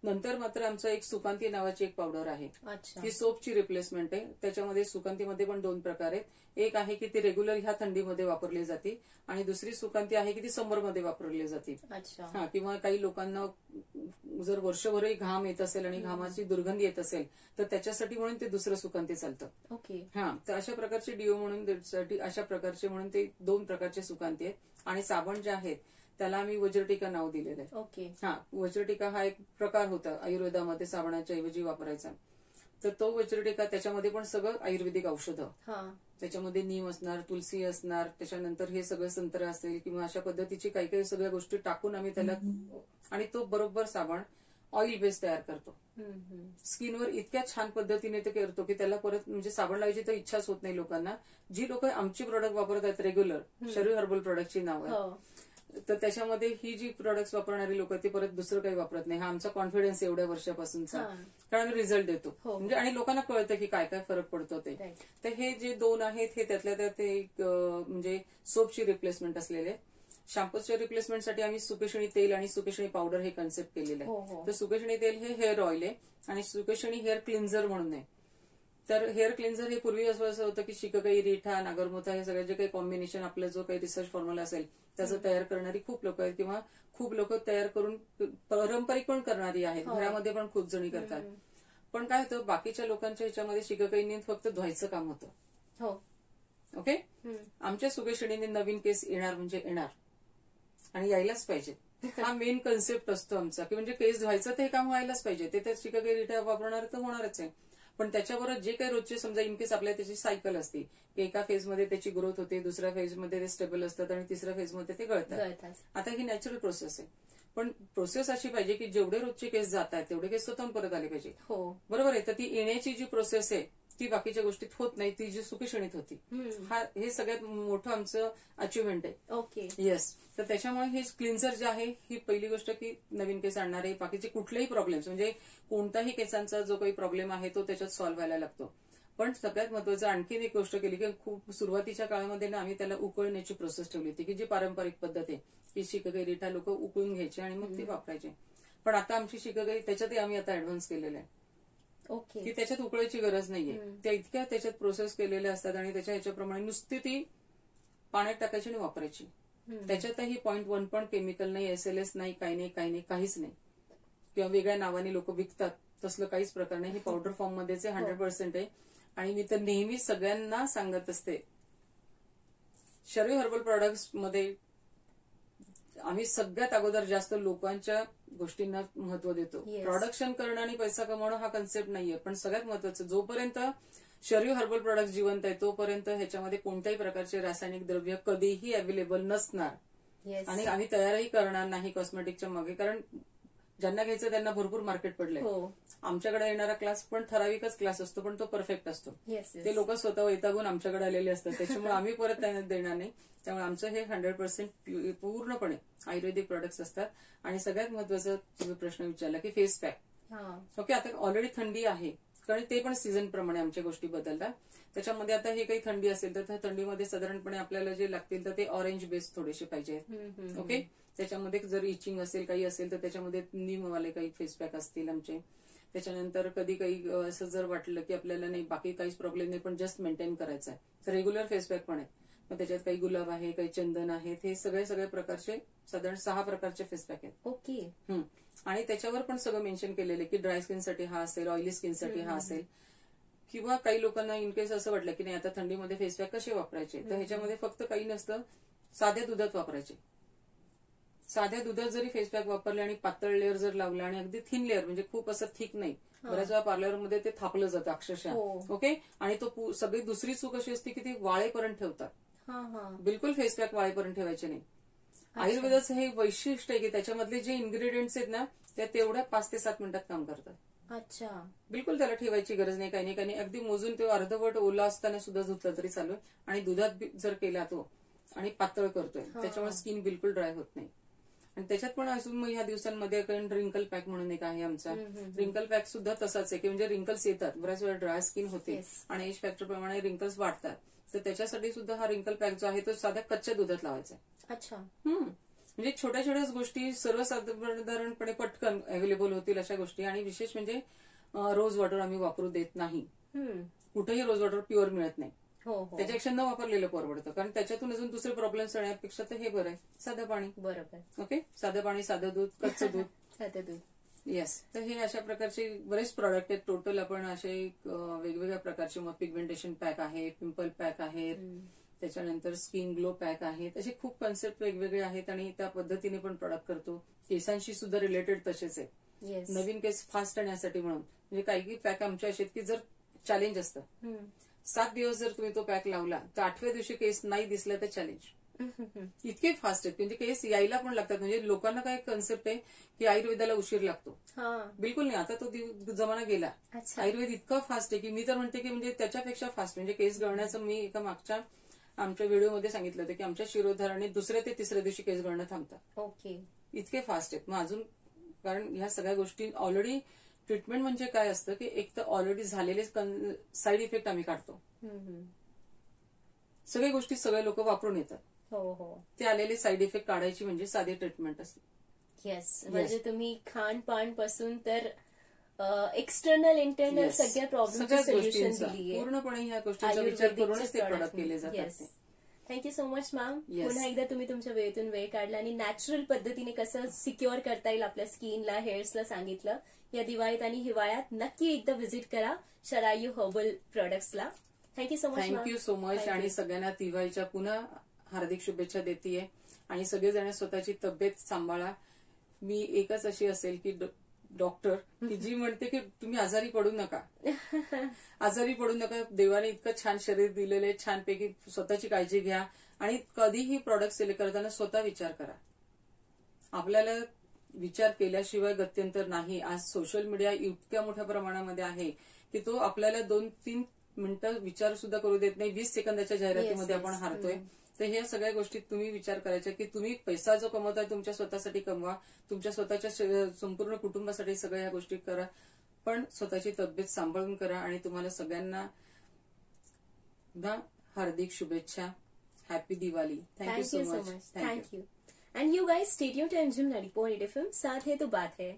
नंतर मात्र आमचं एक सुकांती नावाची एक पावडर आहे, ती सोपची रिप्लेसमेंट आहे. त्याच्यामध्ये सुकांतीमध्ये पण 2 प्रकार आहेत. एक आहे की ती रेग्युलर ह्या थंडीमध्ये वापरली जाते आणि दुसरी सुकांती आहे की ती समरमध्ये वापरली जाते. किंवा काही लोकांना जर वर्षभरही घाम येत असेल आणि घामाची दुर्गंधी येत असेल तर त्याच्यासाठी म्हणून ते दुसरं सुकांती चालतं. ओके, तर अशा प्रकारचे डिओ म्हणून अशा प्रकारचे म्हणून ते 2 प्रकारचे सुकांती आहेत. आणि साबण जे आहेत त्याला आम्ही वज्रटिका नाव दिलेलं आहे. ओके, वज्रटिका हा एक प्रकार होता आयुर्वेदामध्ये साबणाच्या ऐवजी वापरायचा. तर तो वज्रटिका त्याच्यामध्ये पण सगळं आयुर्वेदिक औषधं, त्याच्यामध्ये नीम असणार, तुलसी असणार, त्याच्यानंतर हे सगळं संत्र असेल किंवा अशा पद्धतीची काही काही सगळ्या गोष्टी टाकून आम्ही त्याला, आणि तो बरोबर साबण ऑइल बेस तयार करतो. स्किनवर इतक्या छान पद्धतीने ते करतो की त्याला परत म्हणजे साबण लावायची तर इच्छाच होत नाही लोकांना. जी लोक आमची प्रोडक्ट वापरत आहेत रेग्युलर, शरीर हर्बल प्रोडक्टची नावं, तर त्याच्यामध्ये ही जी प्रोडक्ट्स वापरणारी लोक ती परत दुसरं काही वापरत नाही. हा आमचा कॉन्फिडन्स एवढ्या वर्षापासूनचा, कारण आम्ही रिझल्ट देतो म्हणजे, आणि लोकांना कळतं की काय काय फरक पडतो ते. तर हे जे 2 आहेत हे त्यातल्या त्यात एक म्हणजे सोपची रिप्लेसमेंट असलेले. शॅम्पूच्या रिप्लेसमेंटसाठी आम्ही सुकेशणी तेल आणि सुकेशणी पावडर हे कन्सेप्ट केलेलं आहे. तर सुकेशणी तेल हे हेअर ऑइल आहे आणि सुकेशणी हेअर क्लिन्झर म्हणून आहे. तर हेअर क्लिन्झर हे पूर्वी असं होतं की शिककाई, रिठा, नागरमोथा हे सगळे जे काही कॉम्बिनेशन आपलं जो काही रिसर्च फॉर्म्युला असेल त्याचं तयार करणारी खूप लोक आहेत, किंवा खूप लोक तयार करून पारंपरिक पण करणारी आहेत, घरामध्ये पण खूप जणी करतात. पण काय होतं बाकीच्या लोकांच्या ह्याच्यामध्ये शिककाईने फक्त धुवायचं काम होतं. ओके, आमच्या सुकेशणीने नवीन केस येणार म्हणजे येणार आणि यायलाच पाहिजे. हा मेन कन्सेप्ट असतो आमचा की म्हणजे केस धुवायचं ते हे काम व्हायलाच पाहिजे. ते तर शिकाकाई, रिठा वापरणार तर होणारच आहे. पण त्याच्याबरोबर जे काही रोजचे समजा इनकेस आपल्या त्याची सायकल असते की एका फेजमध्ये त्याची ग्रोथ होते, दुसऱ्या फेजमध्ये ते स्टेबल असतात आणि तिसऱ्या फेजमध्ये ते गळतात. आता ही नॅचरल प्रोसेस आहे. पण प्रोसेस अशी पाहिजे की जेवढे रोजचे केस जात आहेत तेवढे केस स्वतःहून परत आले पाहिजे. बरोबर आहे. तर ती येण्याची जी प्रोसेस आहे ती बाकीच्या गोष्टीत होत नाही, ती जी सुकेशणीत होती. हे सगळ्यात मोठं आमचं अचिव्हमेंट आहे. Okay, yes. तर त्याच्यामुळे हे क्लिन्झर जे आहे ही पहिली गोष्ट की नवीन केस आणणारे बाकीचे कुठलेही प्रॉब्लेम्स म्हणजे कोणताही केसांचा जो काही प्रॉब्लेम आहे तो त्याच्यात सॉल्व्ह व्हायला लागतो. पण सगळ्यात महत्वाचं आणखीन एक गोष्ट केली की खूप सुरुवातीच्या काळामध्ये ना आम्ही त्याला उकळण्याची प्रोसेस ठेवली होती की जी पारंपरिक पद्धत आहे की शिककाई, रिठा लोक उकळून घ्यायचे आणि मग ती वापरायचे. पण आता आमची शिककाई त्याच्यातही आम्ही आता ऍडव्हान्स केलेलं आहे. ओके, की त्याच्यात उकळायची गरज नाहीये. त्या इतक्या त्याच्यात प्रोसेस केलेल्या असतात आणि त्याच्या ह्याच्याप्रमाणे नुसती ती पाण्यात टाकायची आणि वापरायची. त्याच्यातही 0.1 पण केमिकल नाही, SLS नाही, काही नाही, काहीच नाही. किंवा वेगळ्या नावाने लोक विकतात तसलं काहीच प्रकार नाही. ही पावडर फॉर्म मध्येच 100% आहे. आणि मी तर नेहमी सगळ्यांना सांगत असते शरीर हर्बल प्रोडक्ट्स मध्ये आम्ही सगळ्यात अगोदर जास्त लोकांच्या गोष्टींना महत्व देतो. प्रोडक्शन करणं आणि पैसा कमवणं हा कन्सेप्ट नाहीये, पण सगळ्यात महत्वाचं जोपर्यंत शरीर हर्बल प्रोडक्ट जिवंत आहे तोपर्यंत ह्याच्यामध्ये कोणत्याही प्रकारचे रासायनिक द्रव्य कधीही अवेलेबल नसणार. आणि आम्ही तयारही करणार नाही कॉस्मेटिकच्या मागे, कारण ज्यांना घ्यायचं त्यांना भरपूर मार्केट पडलंय. आमच्याकडे येणारा क्लास पण ठराविकच क्लास असतो, पण तो परफेक्ट असतो. ते लोक स्वतः वैतागून आमच्याकडे आलेले असतात, त्याच्यामुळे आम्ही परत त्यांना देणार नाही. त्यामुळे आमचं हे 100% पूर्णपणे आयुर्वेदिक प्रोडक्ट्स असतात. आणि सगळ्यात महत्वाचा तुम्ही प्रश्न विचारला की फेस पॅक. ओके, आता ऑलरेडी थंडी आहे, कारण ते पण सीझन प्रमाणे आमच्या गोष्टी बदलतात. त्याच्यामध्ये आता हे काही थंडी असेल तर थंडीमध्ये साधारणपणे आपल्याला जे लागतील तर ते ऑरेंज बेस थोडेसे पाहिजे. ओके. त्याच्यामध्ये जर इचिंग असेल काही असेल तर त्याच्यामध्ये नीमवाले काही फेस पॅक असतील आमचे. त्याच्यानंतर कधी काही असं जर वाटलं की आपल्याला नाही बाकी काहीच प्रॉब्लेम नाही पण जस्ट मेंटेन करायचं आहे तर रेग्युलर फेस पॅक पण आहेत. मग त्याच्यात काही गुलाब आहे, काही चंदन आहेत, हे सगळे प्रकारचे साधारण 6 प्रकारचे फेस पॅक आहेत. ओके. आणि त्याच्यावर पण सगळं मेन्शन केलेलं आहे की ड्राय स्किनसाठी हा असेल, ऑइली स्किनसाठी हा असेल, किंवा काही लोकांना इनकेस असं वाटलं की नाही आता थंडीमध्ये फेस पॅक कसे वापरायचे तर ह्याच्यामध्ये फक्त काही नसतं, साध्या दुधात वापरायचे. साध्या दुधात जरी फेस पॅक वापरले आणि पातळ लेअर जर लावला आणि अगदी थिन लेअर म्हणजे खूप असं थिक नाही, बऱ्याच वेळा पार्लरमध्ये ते थापलं जातं अक्षरशः. ओके. आणि तो सगळी दुसरी चूक अशी असते की ती वाळेपर्यंत ठेवतात. बिलकुल फेस पॅक वाळेपर्यंत ठेवायचे नाही. आयुर्वेदाचं हे वैशिष्ट्य आहे की त्याच्यामधले जे इन्ग्रेडियंट्स आहेत ना ते तेवढ्या 5 ते 7 मिनिटात काम करतात. अच्छा. बिलकुल त्याला ठेवायची गरज नाही, काही नाही. अगदी मोजून ते अर्धवट ओला असताना सुद्धा धुतलं तरी चालू. आणि दुधात जर केला तो आणि पातळ करतोय त्याच्यामुळे स्किन बिलकुल ड्राय होत नाही. आणि त्याच्यात पण अजून ह्या दिवसांमध्ये रिंकल पॅक म्हणून एक आहे आमचा. रिंकल पॅक सुद्धा तसाच आहे की म्हणजे रिंकल्स येतात, बऱ्याच वेळा ड्राय स्किन होते आणि एज फॅक्टर प्रमाणे रिंकल्स वाढतात. तर त्याच्यासाठी सुद्धा हा रिंकल पॅक जो आहे तो साध्या कच्च्या दुधात लावायचा. अच्छा. म्हणजे छोट्या छोट्याच गोष्टी सर्वसाधारणपणे पटकन अवेलेबल होतील अशा गोष्टी. आणि विशेष म्हणजे रोज वॉटर आम्ही वापरू देत नाही. कुठेही रोज वॉटर प्युअर मिळत नाही. त्याच्यापेक्षा न वापरलेलं परवडतं, कारण त्याच्यातून अजून दुसरे प्रॉब्लेम्स येण्यापेक्षा तर हे बरं आहे साधं पाणी. बरोबर. ओके. साधं पाणी, साधं दूध, कच्चं दूध. साधं दूध. येस. तर हे अशा प्रकारचे बरेच प्रॉडक्ट आहेत. टोटल आपण असे वेगवेगळ्या प्रकारचे मग पिगमेंटेशन पॅक आहे, पिंपल पॅक आहेत, त्याच्यानंतर स्किन ग्लो पॅक आहेत, असे खूप कन्सेप्ट वेगवेगळे आहेत आणि त्या पद्धतीने पण प्रॉडक्ट करतो. केसांशी सुद्धा रिलेटेड तसेच आहे. नवीन केस फास्ट आणण्यासाठी म्हणून म्हणजे काही पॅक आमच्या असे की जर चॅलेंज असतं 7 दिवस जर तुम्ही तो पॅक लावला तर 8व्या दिवशी केस नाही दिसला तर चॅलेंज. इतके फास्ट आहेत म्हणजे केस यायला पण लागतात. म्हणजे लोकांना काय कन्सेप्ट आहे की आयुर्वेदाला उशीर लागतो. बिलकुल नाही. आता तो जमाना गेला. आयुर्वेद इतकं फास्ट आहे की मी तर म्हणते की म्हणजे त्याच्यापेक्षा फास्ट. म्हणजे केस गळण्याचं मी एका मागच्या आमच्या व्हिडिओमध्ये सांगितलं होतं की आमच्या शिरोधाराने 2ऱ्या ते 3ऱ्या दिवशी केस गळणं थांबतात. ओके. इतके फास्ट आहेत. मग अजून कारण ह्या सगळ्या गोष्टी ऑलरेडी ट्रीटमेंट म्हणजे काय असतं की एक तर ऑलरेडी झालेले साईड इफेक्ट आम्ही काढतो. सगळ्या गोष्टी सगळे लोक वापरून येतात. ते आलेले साईड इफेक्ट काढायची म्हणजे साधी ट्रीटमेंट असते. येस. म्हणजे तुम्ही खानपान पासून तर एक्सटर्नल इंटरनल सगळ्या प्रॉब्लेमचं सोल्युशन दिली. पूर्णपणे ह्या गोष्टींचा विचार करूनच ते प्रोडक्ट केले जातात. Thank you so much ma'am. पुन्हा एकदा तुम्ही तुमच्या वेळेतून वेळ काढला आणि नॅचरल पद्धतीने कसं सिक्युअर करता येईल आपल्या स्किनला, हेअर्सला सांगितलं. या दिवाळीत आणि हिवाळ्यात नक्की एकदा व्हिजिट करा शरायू हर्बल प्रोडक्ट्सला. Thank you so much. Thank you so much. आणि सगळ्यांना दिवाळीच्या पुन्हा हार्दिक शुभेच्छा देतेय. आणि सगळेजण स्वतःची तब्येत सांभाळा. मी एकच अशी असेल की डॉक्टर की जी म्हणते की तुम्ही आजारी पडू नका. आजारी पडू नका. देवाने इतकं छान शरीर दिलेलं आहे, छानपैकी स्वतःची काळजी घ्या. आणि कधीही प्रॉडक्ट सिलेक्ट करताना स्वतः विचार करा. आपल्याला विचार केल्याशिवाय गत्यंतर नाही. आज सोशल मीडिया इतक्या मोठ्या प्रमाणामध्ये आहे की तो आपल्याला 2-3 मिनिटं विचार सुद्धा करू देत नाही. 20 सेकंदाच्या जाहिरातीमध्ये आपण हारतोय. तर ह्या सगळ्या गोष्टी तुम्ही विचार करायच्या की तुम्ही पैसा जो कमवताय तुमच्या स्वतःसाठी कमवा, तुमच्या स्वतःच्या संपूर्ण कुटुंबासाठी सगळ्या ह्या गोष्टी करा, पण स्वतःची तब्येत सांभाळून करा. आणि तुम्हाला सगळ्यांना हार्दिक शुभेच्छा. Happy Diwali. Thank you so much. Thank you. And you guys stay tuned to Angel 90.8 FM. साथ है तो बात है.